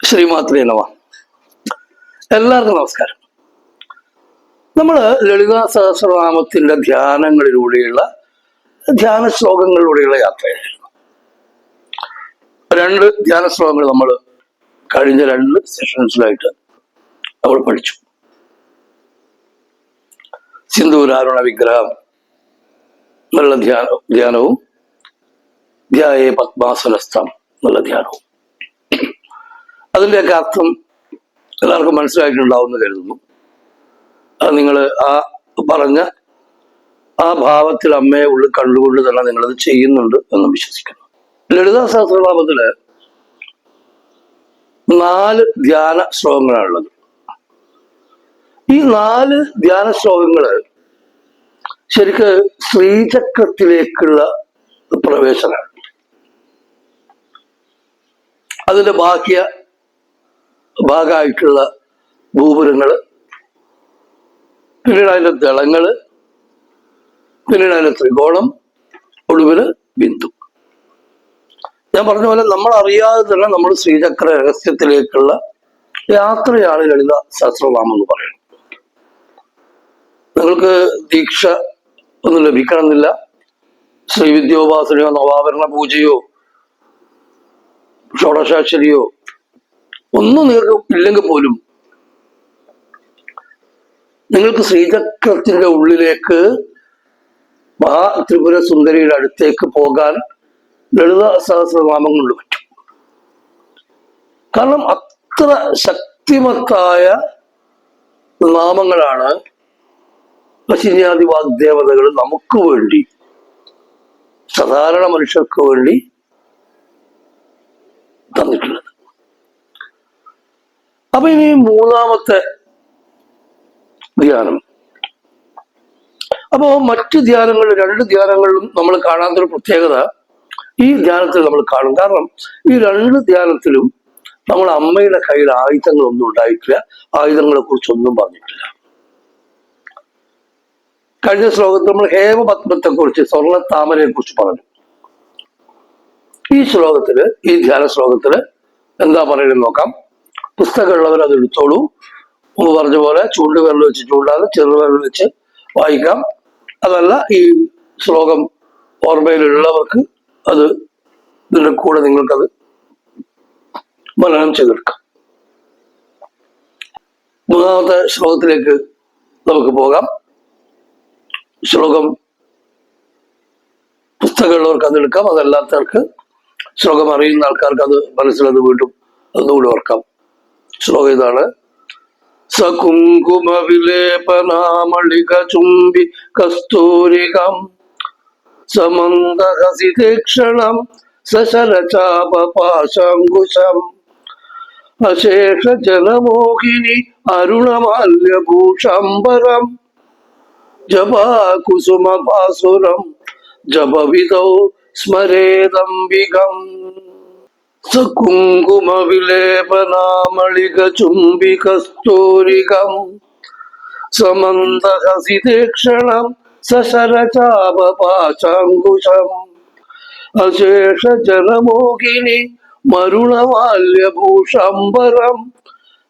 ശ്രീമാത്രേ നമഃ. എല്ലാവർക്കും നമസ്കാരം. നമ്മൾ ലളിതാ സഹസ്രനാമത്തിന്റെ ധ്യാനങ്ങളിലൂടെയുള്ള ധ്യാന ശ്ലോകങ്ങളിലൂടെയുള്ള യാത്രയായിരുന്നു. 2 ധ്യാന ശ്ലോകങ്ങൾ നമ്മൾ കഴിഞ്ഞ 2 സെഷൻസിലായിട്ട് നമ്മൾ പഠിച്ചു. സിന്ദൂരാരുണ വിഗ്രഹം എന്നുള്ള ധ്യാനവും ധ്യായേ പത്മാസനസ്ഥം എന്നുള്ള ധ്യാനവും. അതിൻ്റെയൊക്കെ അർത്ഥം എല്ലാവർക്കും മനസ്സിലായിട്ടുണ്ടാവുമെന്ന് കരുതുന്നു. അത് നിങ്ങൾ ആ പറഞ്ഞ ആ ഭാവത്തിൽ അമ്മയെ ഉള്ളിൽ കണ്ടുകൊണ്ട് തന്നെ നിങ്ങളത് ചെയ്യുന്നുണ്ട് എന്ന് വിശ്വസിക്കുന്നു. ലളിതാ സഹസ്രനാമത്തില് 4 ധ്യാന ശ്ലോകങ്ങളാണുള്ളത്. ഈ 4 ധ്യാന ശ്ലോകങ്ങള് ശരിക്ക് ശ്രീചക്രത്തിലേക്കുള്ള പ്രവേശനമാണ്. അതിന്റെ ഭാഗമായിട്ടുള്ള ഭൂപുരങ്ങള്, പിന്നീട് അതിന്റെ ദളങ്ങള്, പിന്നീട് അതിന്റെ ത്രികോണം, ഒടുവില് ബിന്ദു. ഞാൻ പറഞ്ഞ പോലെ നമ്മൾ അറിയാതെ തന്നെ നമ്മൾ ശ്രീചക്ര രഹസ്യത്തിലേക്കുള്ള യാത്രയാണ് ലളിത സഹസ്രനാമം എന്ന് പറയുന്നത്. നിങ്ങൾക്ക് ദീക്ഷ ഒന്നും ലഭിക്കണമെന്നില്ല. ശ്രീവിദ്യോപാസനയോ നവാവരണ പൂജയോ ഷോഡശാക്ഷരിയോ ഒന്നും നിങ്ങൾക്ക് ഇല്ലെങ്കിൽ പോലും നിങ്ങൾക്ക് ശ്രീചക്രത്തിന്റെ ഉള്ളിലേക്ക് ത്രിപുര സുന്ദരിയുടെ അടുത്തേക്ക് പോകാൻ ലളിത സഹസ്രനാമം കൊണ്ട് പറ്റും. കാരണം അത്ര ശക്തിമത്തായ നാമങ്ങളാണ് വശിന്യാദി വാഗ്ദേവതകൾ നമുക്ക് വേണ്ടി, സാധാരണ മനുഷ്യർക്ക് വേണ്ടി തന്നിട്ടുള്ളത്. അപ്പൊ ഇനി 3ാമത്തെ ധ്യാനം. അപ്പോ മറ്റ് ധ്യാനങ്ങളിൽ 2 ധ്യാനങ്ങളിലും നമ്മൾ കാണാത്തൊരു പ്രത്യേകത ഈ ധ്യാനത്തിൽ നമ്മൾ കാണും. കാരണം ഈ 2 ധ്യാനത്തിലും നമ്മൾ അമ്മയുടെ കയ്യിൽ ആയുധങ്ങളൊന്നും ഉണ്ടായിട്ടില്ല, ആയുധങ്ങളെ കുറിച്ചൊന്നും പറഞ്ഞിട്ടില്ല. കഴിഞ്ഞ ശ്ലോകത്തിൽ നമ്മൾ ഹേമപത്മത്തെ കുറിച്ച്, സ്വർണ്ണ താമരയെ കുറിച്ച് പറഞ്ഞു. ഈ ശ്ലോകത്തില്, ഈ ധ്യാന ശ്ലോകത്തില് എന്താ പറയുന്നത് നോക്കാം. പുസ്തകമുള്ളവർ അത് എടുത്തോളൂ. മുമ്പ് പറഞ്ഞ പോലെ ചൂണ്ടുവിരൽ വെച്ച് ചൂണ്ടാതെ ചെറുവിരൽ വെച്ച് വായിക്കാം. അതല്ല, ഈ ശ്ലോകം ഓർമ്മയിലുള്ളവർക്ക് അത് ഇതിന്റെ കൂടെ നിങ്ങൾക്കത് മനനം ചെയ്തെടുക്കാം. 3ാമത്തെ ശ്ലോകത്തിലേക്ക് നമുക്ക് പോകാം. ശ്ലോകം പുസ്തകമുള്ളവർക്ക് അത് എടുക്കാം. അതല്ലാത്തവർക്ക്, ശ്ലോകം അറിയുന്ന ആൾക്കാർക്ക് അത് മനസ്സിലത് വീണ്ടും ഒന്നുകൂടി ഓർക്കാം. ശ്ലോകം ഇതാണ്. സകുങ്കുമ വിലേപനാമളിക ചുംബി കസ്തൂരികം സമന്ദഹസിതേക്ഷണം സശരചാപപാശാങ്കുശം അശേഷ ജനമോഹിനി അരുണമാല്യഭൂഷാംബരം ജപാകുസുമഭാസുരം ജപവിദൗ സ്മരേദംബികം. സകുങ്കുമ വിലേപനാമളിക ചുംബി കസ്തൂരികം സമന്ദഹസിതേക്ഷണം സശരചാപപാശാങ്കുശം അശേഷ ജനമോഹിനി മരുണമാല്യഭൂഷാംബരം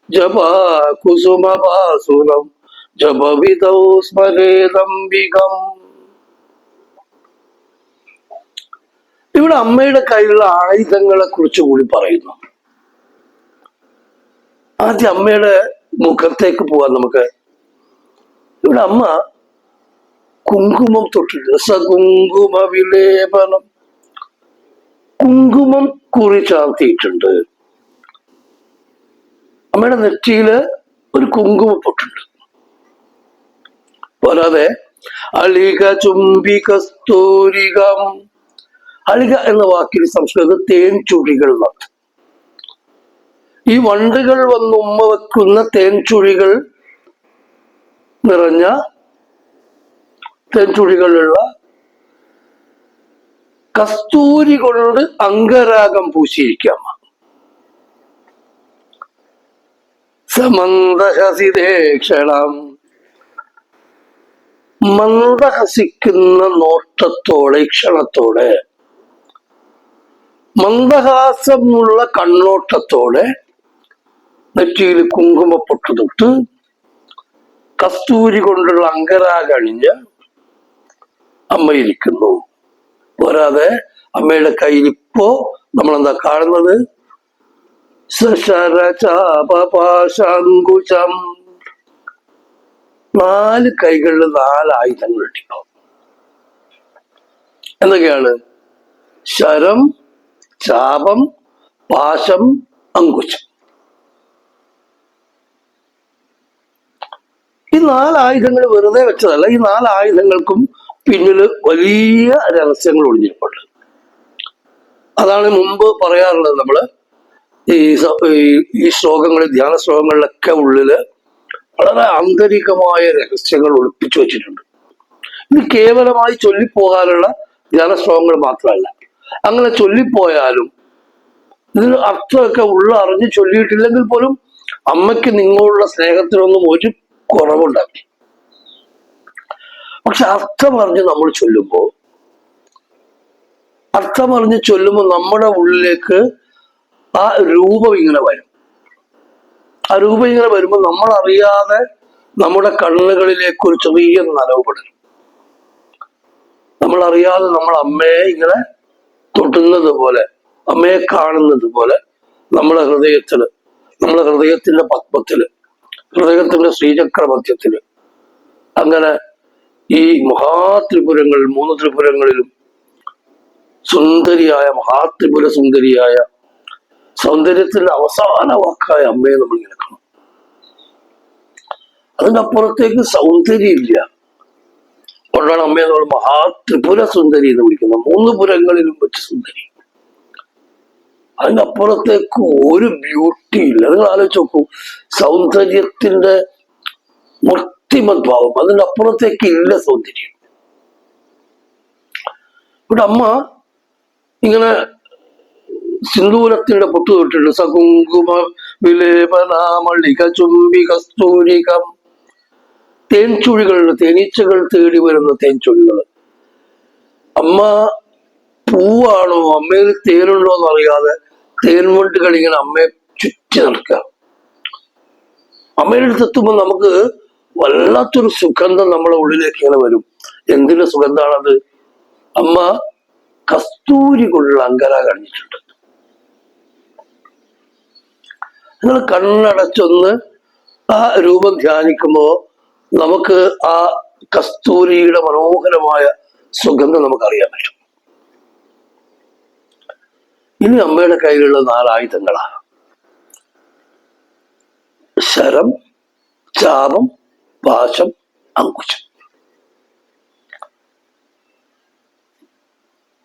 ജപാകുസുമഭാസുരം ജപവിദൗ സ്മരേദംബികം. ഇവിടെ അമ്മയുടെ കയ്യിലുള്ള ആയുധങ്ങളെ കുറിച്ച് കൂടി പറയുന്നു. ആദ്യം അമ്മയുടെ മുഖത്തേക്ക് പോവാൻ നമുക്ക്. ഇവിടെ അമ്മ കുങ്കുമം തൊട്ടിട്ട്, സകുങ്കുമ വിലേപനം, കുങ്കുമം കുറി ചാർത്തിയിട്ടുണ്ട്. അമ്മയുടെ നെറ്റിയില് ഒരു കുങ്കുമ പൊട്ടുണ്ട്. പോരാതെ അളിക ചുംബി കസ്തൂരികം. അളിക എന്ന വാക്കിൽ സംസ്കൃതത്തിൽ തേൻ ചുഴികൾ നടത്തും. ഈ വണ്ടുകൾ വന്ന് ഉമ്മ വെക്കുന്ന തേൻ ചുഴികൾ നിറഞ്ഞ, തേൻ ചുഴികളുള്ള കസ്തൂരി കൊണ്ട് അംഗരാഗം പൂശിയിരിക്കാം. സമന്ദഹസിതേക്ഷണം, മന്ദഹസിക്കുന്ന നോട്ടത്തോടെ, ക്ഷണത്തോടെ, മന്ദഹാസമുള്ള കണ്ണോട്ടത്തോടെ നെറ്റിയിൽ കുങ്കുമപ്പൊട്ട് തൊട്ട് കസ്തൂരി കൊണ്ടുള്ള അങ്കരാകണിഞ്ഞ് അമ്മയിരിക്കുന്നു. പോരാതെ അമ്മയുടെ കയ്യിൽ ഇപ്പോ നമ്മളെന്താ കാണുന്നത്? സശരചാപപാശാങ്കുശം. 4 കൈകളിൽ 4 ആയുധങ്ങൾ ഇട്ടിപ്പോ. എന്തൊക്കെയാണ്? ശരം, ചാപം, പാശം, അങ്കുശം. ഈ 4 ആയുധങ്ങൾ വെറുതെ വെച്ചതല്ല. ഈ 4 ആയുധങ്ങൾക്കും പിന്നിൽ വലിയ രഹസ്യങ്ങൾ ഒളിഞ്ഞിരിപ്പുണ്ട്. അതാണ് മുമ്പ് പറയാറുള്ളത്. നമ്മള് ഈ ശ്ലോകങ്ങളിൽ, ധ്യാന ശ്ലോകങ്ങളിലൊക്കെ ഉള്ളില് വളരെ ആന്തരികമായ രഹസ്യങ്ങൾ ഒളിപ്പിച്ചു വെച്ചിട്ടുണ്ട്. ഇത് കേവലമായി ചൊല്ലിപ്പോകാനുള്ള ധ്യാന ശ്ലോകങ്ങൾ മാത്രമല്ല. അങ്ങനെ ചൊല്ലിപ്പോയാലും ഇതിന് അർത്ഥമൊക്കെ അറിഞ്ഞ് ചൊല്ലിയിട്ടില്ലെങ്കിൽ പോലും അമ്മയ്ക്ക് നിങ്ങളുള്ള സ്നേഹത്തിനൊന്നും ഒരു കുറവുണ്ടാക്കി. പക്ഷെ അർത്ഥമറിഞ്ഞ് നമ്മൾ ചൊല്ലുമ്പോൾ നമ്മുടെ ഉള്ളിലേക്ക് ആ രൂപം ഇങ്ങനെ വരും. ആ രൂപം ഇങ്ങനെ വരുമ്പോൾ നമ്മൾ അറിയാതെ നമ്മുടെ കണ്ണുകളിലേക്ക് ഒരു ചെറിയ നനവ് പടരും. നമ്മൾ അറിയാതെ നമ്മൾ അമ്മയെ ഇങ്ങനെ തൊട്ടുന്നത് പോലെ, അമ്മയെ കാണുന്നത് പോലെ നമ്മളെ ഹൃദയത്തിന്റെ പത്മത്തില്, ഹൃദയത്തിന്റെ ശ്രീചക്ര മധ്യത്തില് അങ്ങനെ ഈ മഹാത്രിപുരങ്ങൾ, 3 ത്രിപുരങ്ങളിലും സുന്ദരിയായ, മഹാത്രിപുര സുന്ദരിയായ, സൗന്ദര്യത്തിന്റെ അവസാന വാക്കായ അമ്മയെ നമ്മൾ ഇങ്ങനെ കാണും. അതിന്റെ അപ്പുറത്തേക്ക് സൗന്ദര്യം ഇല്ല. അതുകൊണ്ടാണ് അമ്മയെ നമ്മൾ മഹാത്രിപുര സുന്ദരി എന്ന് വിളിക്കുന്നത്. 3 പുരങ്ങളിലും വെച്ച് സുന്ദരി. അതിന്റെ അപ്പുറത്തേക്ക് ഒരു ബ്യൂട്ടി ഇല്ല. നിങ്ങൾ ആലോചിച്ച് നോക്കൂ, സൗന്ദര്യത്തിന്റെ മൂർത്തിമദ്ഭാവം, അതിന്റെ അപ്പുറത്തേക്ക് ഇല്ല സൗന്ദര്യം. ഇവിടെ അമ്മ ഇങ്ങനെ സിന്ദൂരത്തിന്റെ പൊട്ടു തൊട്ടിട്ടുണ്ട്. സകുങ്കുമ വിലേപനാമളിക ചുംബി കസ്തൂരികം. തേൻചുഴികളുടെ, തേനീച്ചകൾ തേടി വരുന്ന തേൻചുഴികൾ. അമ്മ പൂവാണോ, അമ്മയിൽ തേനുണ്ടോ എന്നറിയാതെ തേൻവണ്ടുകൾ ഇങ്ങനെ അമ്മയെ ചുറ്റി നടക്കുക. അമ്മയുടെ അടുത്ത് എത്തുമ്പോൾ നമുക്ക് വല്ലാത്തൊരു സുഗന്ധം നമ്മുടെ ഉള്ളിലേക്ക് ഇങ്ങനെ വരും. എന്തിന്റെ സുഗന്ധാണത്? അമ്മ കസ്തൂരി കൊണ്ടുള്ള അങ്കര കഴിഞ്ഞിട്ടുണ്ട്. നിങ്ങൾ കണ്ണടച്ചൊന്ന് ആ രൂപം ധ്യാനിക്കുമ്പോ നമുക്ക് ആ കസ്തൂരിയുടെ മനോഹരമായ സുഗന്ധം നമുക്കറിയാൻ പറ്റും. ഇനി അമ്മയുടെ കയ്യിലുള്ള 4 ആയുധങ്ങളാണ്: ശരം, ചാപം, പാശം, അങ്കുശം.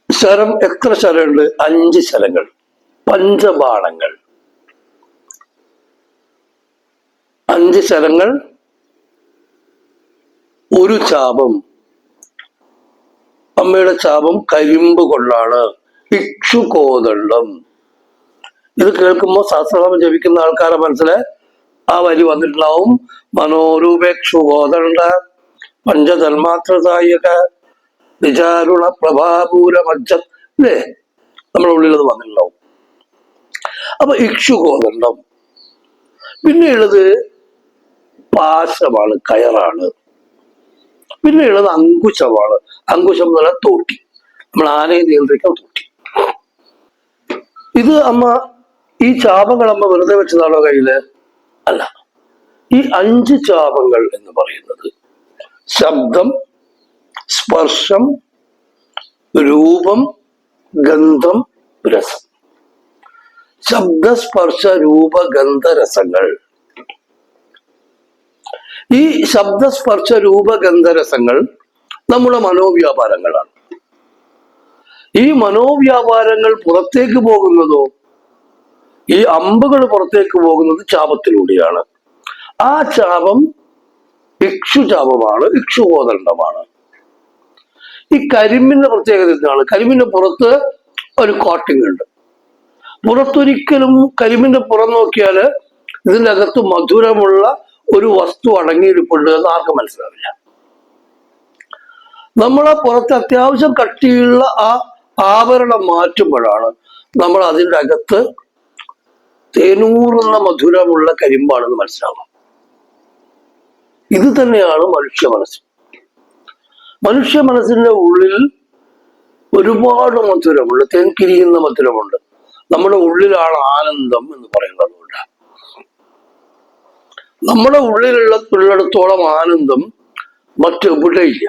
ശരം, എത്ര ശരമുണ്ട്? 5 ശരങ്ങൾ, പഞ്ചബാണങ്ങൾ. 5 ശരങ്ങൾ, ഒരു ചാപം. അമ്മയുടെ ചാപം കരിമ്പ് കൊണ്ടാണ്. ഇക്ഷുകോദണ്ഡം. ഇത് കേൾക്കുമ്പോൾ സഹസ്രനാമം ജപിക്കുന്ന ആൾക്കാരെ മനസ്സിലെ ആ വരി വന്നിട്ടുണ്ടാവും. മനോരൂപേക്ഷുകോദണ്ഡ പഞ്ചതന്മാത്രസായക വിചാരുണ പ്രഭാപൂര മജ്ജ. അല്ലേ? നമ്മുടെ ഉള്ളിൽ അത് വന്നിട്ടുണ്ടാവും. അപ്പൊ ഇക്ഷുകോദണ്ഡം. പിന്നെയുള്ളത് പാശമാണ്, കയറാണ്. പിന്നെയുള്ളത് അങ്കുശമാണ്. അങ്കുശം എന്ന് പറഞ്ഞാൽ തോട്ടി. നമ്മൾ ആനയെ നിയന്ത്രിക്കാൻ തോട്ടി. ഇത് അമ്മ, ഈ ചാപങ്ങൾ അമ്മ വെറുതെ വെച്ചതാണോ കയ്യില്? അല്ല. ഈ 5 ചാപങ്ങൾ എന്ന് പറയുന്നത് ശബ്ദം, സ്പർശം, രൂപം, ഗന്ധം, രസം. ശബ്ദസ്പർശ രൂപ ഗന്ധ രസങ്ങൾ. ഈ ശബ്ദസ്പർശ രൂപ ഗന്ധരസങ്ങൾ നമ്മുടെ മനോവ്യാപാരങ്ങളാണ്. ഈ മനോവ്യാപാരങ്ങൾ പുറത്തേക്ക് പോകുന്നതോ, ഈ അമ്പുകൾ പുറത്തേക്ക് പോകുന്നത് ചാപത്തിലൂടെയാണ്. ആ ചാപം ഇക്ഷുചാപമാണ്, ഇക്ഷുകോദണ്ഡമാണ്. ഈ കരിമ്പിന്റെ പ്രത്യേകത എന്താണ്? കരിമ്പിന്റെ പുറത്ത് ഒരു കോട്ടിംഗ് ഉണ്ട്. പുറത്തൊരിക്കലും കരിമ്പിന്റെ പുറം നോക്കിയാല് ഇതിൻ്റെ അകത്ത് മധുരമുള്ള ഒരു വസ്തു അടങ്ങിയിരിപ്പുണ്ട് എന്ന് ആർക്കും മനസ്സിലാവില്ല. നമ്മളെ പുറത്ത് അത്യാവശ്യം കട്ടിയുള്ള ആ ആവരണം മാറ്റുമ്പോഴാണ് നമ്മൾ അതിൻ്റെ അകത്ത് തേനൂറുന്ന മധുരമുള്ള കരിമ്പാണെന്ന് മനസ്സിലാവും. ഇത് തന്നെയാണ് മനുഷ്യ മനസ്സ്. മനുഷ്യ മനസ്സിന്റെ ഉള്ളിൽ ഒരുപാട് മധുരമുണ്ട്, തേൻകിരിയുന്ന മധുരമുണ്ട്. നമ്മുടെ ഉള്ളിലാണ് ആനന്ദം എന്ന് പറയുന്നത് കൊണ്ട് നമ്മുടെ ഉള്ളിലുള്ളിടത്തോളം ആനന്ദം മറ്റെവിടെയില്ല.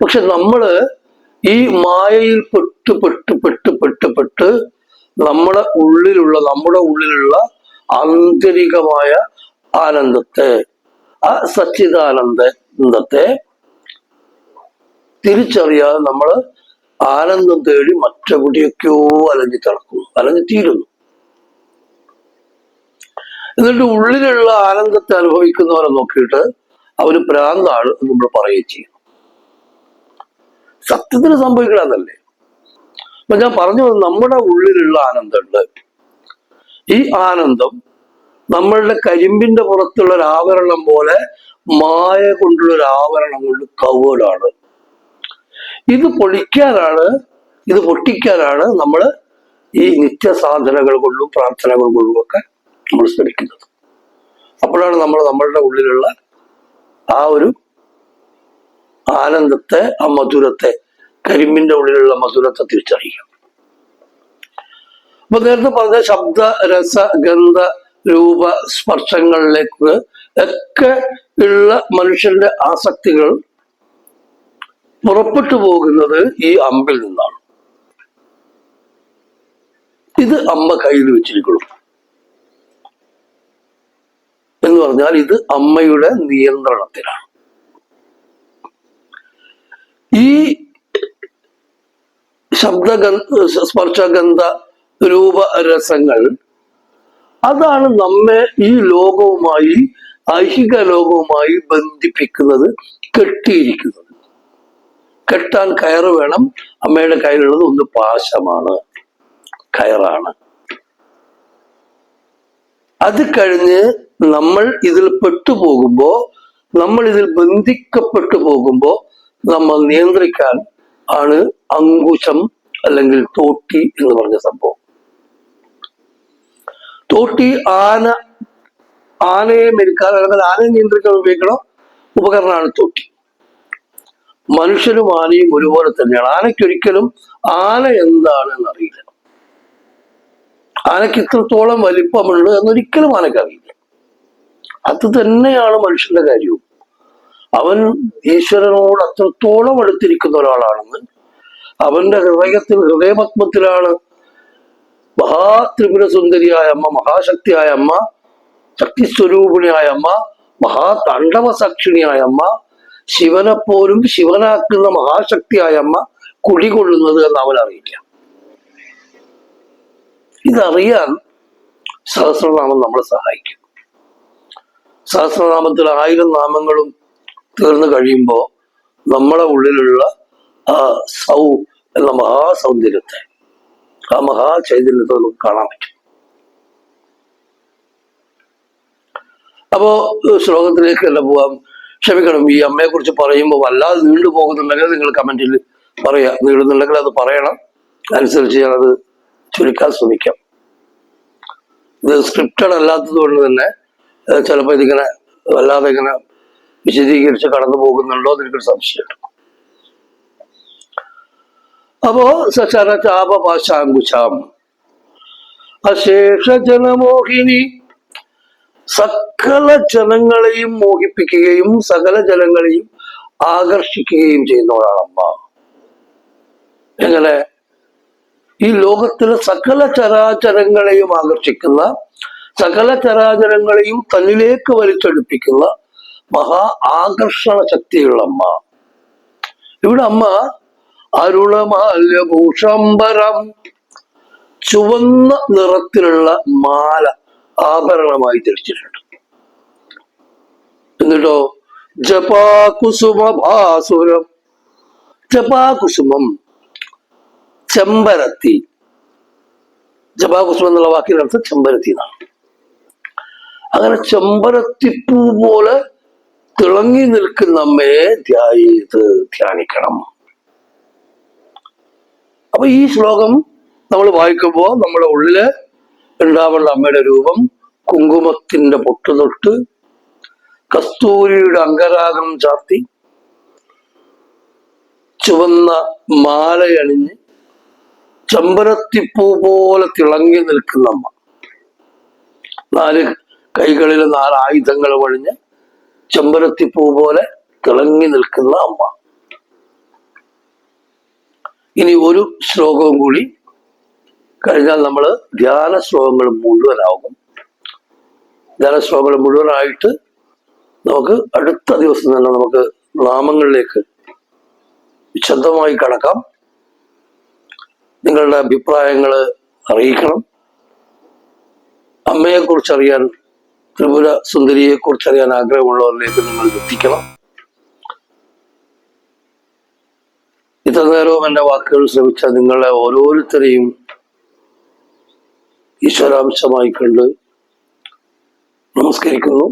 പക്ഷെ നമ്മള് ഈ മായയിൽ പെട്ട് നമ്മുടെ ഉള്ളിലുള്ള ആന്തരികമായ ആനന്ദത്തെ, ആ സച്ചിദാനന്ദത്തെ തിരിച്ചറിയാതെ നമ്മൾ ആനന്ദം തേടി മറ്റെവിടെയൊക്കെയോ അലഞ്ഞു തീരുന്നു. എന്നിട്ട് ഉള്ളിലുള്ള ആനന്ദത്തെ അനുഭവിക്കുന്നവരെ നോക്കിയിട്ട് അവര് ഭ്രാന്താണ് എന്ന് നമ്മൾ പറയുകയും ചെയ്യും. സത്യത്തിന് സംഭവിക്കണമെന്നല്ലേ. അപ്പൊ ഞാൻ പറഞ്ഞു, നമ്മുടെ ഉള്ളിലുള്ള ആനന്ദമുണ്ട്. ഈ ആനന്ദം നമ്മളുടെ കരിമ്പിന്റെ പുറത്തുള്ള ഒരു ആവരണം പോലെ മായ കൊണ്ടുള്ള ഒരു ആവരണം കൊണ്ട് കവേർഡാണ്. ഇത് പൊട്ടിക്കാനാണ് നമ്മൾ ഈ നിത്യസാധനകൾ കൊണ്ടും പ്രാർത്ഥനകൾ കൊണ്ടും ഒക്കെ നമ്മൾ ശ്രമിക്കുന്നത്. അപ്പോഴാണ് നമ്മൾ നമ്മളുടെ ഉള്ളിലുള്ള ആ ഒരു ആനന്ദത്തെ, ആ മധുരത്തെ, കരിമ്പിന്റെ ഉള്ളിലുള്ള മധുരത്തെ തിരിച്ചറിയുക. അപ്പൊ നേരത്തെ പറഞ്ഞ ശബ്ദ, രസ, ഗന്ധ, രൂപ, സ്പർശങ്ങളിലേക്ക് ഒക്കെ ഉള്ള മനുഷ്യന്റെ ആസക്തികൾ പുറപ്പെട്ടു പോകുന്നത് ഈ അമ്പിൽ നിന്നാണ്. ഇത് അമ്മ കയ്യിൽ വെച്ചിരിക്കണം എന്ന് പറഞ്ഞാൽ ഇത് അമ്മയുടെ നിയന്ത്രണത്തിലാണ്. ഈ സ്പർശഗന്ധ രൂപ രസങ്ങൾ അതാണ് നമ്മെ ഈ ലോകവുമായി, ഐഹിക ലോകവുമായി ബന്ധിപ്പിക്കുന്നത്, കെട്ടിയിരിക്കുന്നത്. കെട്ടാൻ കയറ് വേണം. അമ്മയുടെ കയ്യിലുള്ളത് ഒന്ന് പാശമാണ്, കയറാണ്. അത് കഴിഞ്ഞ് നമ്മൾ ഇതിൽ പെട്ടുപോകുമ്പോ, നമ്മൾ ഇതിൽ ബന്ധിക്കപ്പെട്ടു പോകുമ്പോ നമ്മൾ നിയന്ത്രിക്കാൻ ആണ് അങ്കുശം അല്ലെങ്കിൽ തോട്ടി എന്ന് പറഞ്ഞ സംഭവം. തോട്ടി ആനയെ മെരുക്കാൻ, അല്ലെങ്കിൽ ആനയെ നിയന്ത്രിക്കാൻ ഉപയോഗിക്കണ ഉപകരണമാണ് തോട്ടി. മനുഷ്യനും ആനയും ഒരുപോലെ തന്നെയാണ്. ആനയ്ക്കൊരിക്കലും ആന എന്താണെന്ന് അറിയില്ല. ആനയ്ക്ക് ഇത്രത്തോളം വലിപ്പമുണ്ട് എന്നൊരിക്കലും ആനയ്ക്കറിയില്ല. അത് തന്നെയാണ് മനുഷ്യന്റെ കാര്യവും. അവൻ ഈശ്വരനോട് അത്രത്തോളം അടുത്തിരിക്കുന്ന ഒരാളാണെന്ന് അവന്റെ ഹൃദയപത്മത്തിലാണ് മഹാത്രിപുര സുന്ദരിയായ അമ്മ, മഹാശക്തിയായ അമ്മ, ശക്തിസ്വരൂപിണിയായ അമ്മ, മഹാതാണ്ഡവ സാക്ഷിണിയായ അമ്മ, ശിവനെ പോലും ശിവനാക്കുന്ന മഹാശക്തിയായ അമ്മ കുടികൊള്ളുന്നത് എന്ന് അവൻ അറിയില്ല. ഇതറിയാൻ സഹസ്രനാമം നമ്മളെ സഹായിക്കും. സഹസ്രനാമത്തിൽ 1000 നാമങ്ങളും തീർന്നു കഴിയുമ്പോൾ നമ്മളെ ഉള്ളിലുള്ള ആ സൗ എന്ന മഹാസൗന്ദര്യത്തെ, ആ മഹാചൈതന്യത്തെ നമുക്ക് കാണാൻ പറ്റും. അപ്പോ ശ്ലോകത്തിലേക്കല്ല പോവാം. ക്ഷമിക്കണം, ഈ അമ്മയെ കുറിച്ച് പറയുമ്പോൾ വല്ലാതെ നീണ്ടു പോകുന്നുണ്ടെങ്കിൽ നിങ്ങൾ കമന്റിൽ പറയാ. നീളുന്നുണ്ടെങ്കിൽ അത് പറയണം, അനുസരിച്ച് ഞാനത് ചുരുക്കാൻ ശ്രമിക്കാം. ഇത് സ്ക്രിപ്റ്റഡ് അല്ലാത്തത് കൊണ്ട് തന്നെ ചിലപ്പോൾ ഇതിങ്ങനെ വല്ലാതെ ഇങ്ങനെ വിശദീകരിച്ച് കടന്നു പോകുന്നുണ്ടോ എന്ന് എനിക്കൊരു സംശയമുണ്ട്. അപ്പോ സചരചാപപാശാങ്കുശാം അശേഷ ജനമോഹിനി, സകല ജനങ്ങളെയും മോഹിപ്പിക്കുകയും സകല ജനങ്ങളെയും ആകർഷിക്കുകയും ചെയ്യുന്നവരാണ് അമ്മ. എങ്ങനെ? ഈ ലോകത്തിലെ സകല ചരാചരങ്ങളെയും ആകർഷിക്കുന്ന, സകല ചരാചരങ്ങളെയും തന്നിലേക്ക് വലിച്ചെടുപ്പിക്കുന്ന മഹാ ആകർഷണ ശക്തിയുള്ള അമ്മ. ഇവിടെ അമ്മ അരുണമാല്യഭൂഷംബരം, ചുവന്ന നിറത്തിലുള്ള മാല ആഭരണമായി ധരിച്ചിട്ടുണ്ട്. എന്നിട്ടോ ജപാകുസുമഭാസുരം, ജപാകുസുമം ചെമ്പരത്തി, ജപാകുസുമം എന്നുള്ള വാക്കിനർത്ഥം ചെമ്പരത്തി എന്നാണ്. അങ്ങനെ ചെമ്പരത്തിപ്പൂ പോലെ തിളങ്ങി നിൽക്കുന്ന അമ്മയെ ധ്യാനിക്കണം. അപ്പൊ ഈ ശ്ലോകം നമ്മൾ വായിക്കുമ്പോൾ നമ്മുടെ ഉള്ളില് ഉണ്ടാവുള്ള അമ്മയുടെ രൂപം കുങ്കുമത്തിന്റെ പൊട്ടുതൊട്ട് കസ്തൂരിയുടെ അംഗരാഗം ചാർത്തി ചുവന്ന മാലയണിഞ്ഞ് ചെമ്പരത്തിപ്പൂ പോലെ തിളങ്ങി നിൽക്കുന്ന അമ്മ. 4 കൈകളിൽ 4 ആയുധങ്ങൾ വഴിഞ്ഞ് ചെമ്പരത്തിപ്പൂ പോലെ തിളങ്ങി നിൽക്കുന്ന അമ്മ. ഇനി ഒരു ശ്ലോകവും കൂടി കഴിഞ്ഞാൽ നമ്മൾ ധ്യാന ശ്ലോകങ്ങൾ മുഴുവനാകും. ധ്യാന ശ്ലോകങ്ങൾ മുഴുവനായിട്ട് നമുക്ക് അടുത്ത ദിവസം തന്നെ നമുക്ക് നാമങ്ങളിലേക്ക് വിശദമായി കടക്കാം. നിങ്ങളുടെ അഭിപ്രായങ്ങൾ അറിയിക്കണം. അമ്മയെക്കുറിച്ച് അറിയാൻ, ത്രിപുര സുന്ദരിയെ കുറിച്ച് അറിയാൻ ആഗ്രഹമുള്ളവരിലേക്ക് നിങ്ങൾ എത്തിക്കണം. ഇത്ര നേരവും എൻ്റെ വാക്കുകൾ ശ്രമിച്ച നിങ്ങളെ ഓരോരുത്തരെയും ഈശ്വരാംശമായി കണ്ട് നമസ്കരിക്കുന്നു.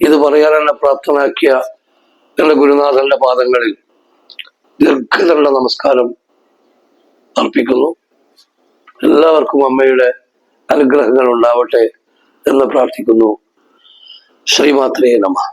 ഇത് പറയാൻ എന്നെ പ്രാപ്തനാക്കിയ എൻ്റെ ഗുരുനാഥന്റെ പാദങ്ങളിൽ ദീർഘദണ്ഡ നമസ്കാരം അർപ്പിക്കുന്നു. എല്ലാവർക്കും അമ്മയുടെ അനുഗ്രഹങ്ങൾ ഉണ്ടാവട്ടെ എന്ന് പ്രാർത്ഥിക്കുന്നു. ശ്രീമാത്രേ നമഃ.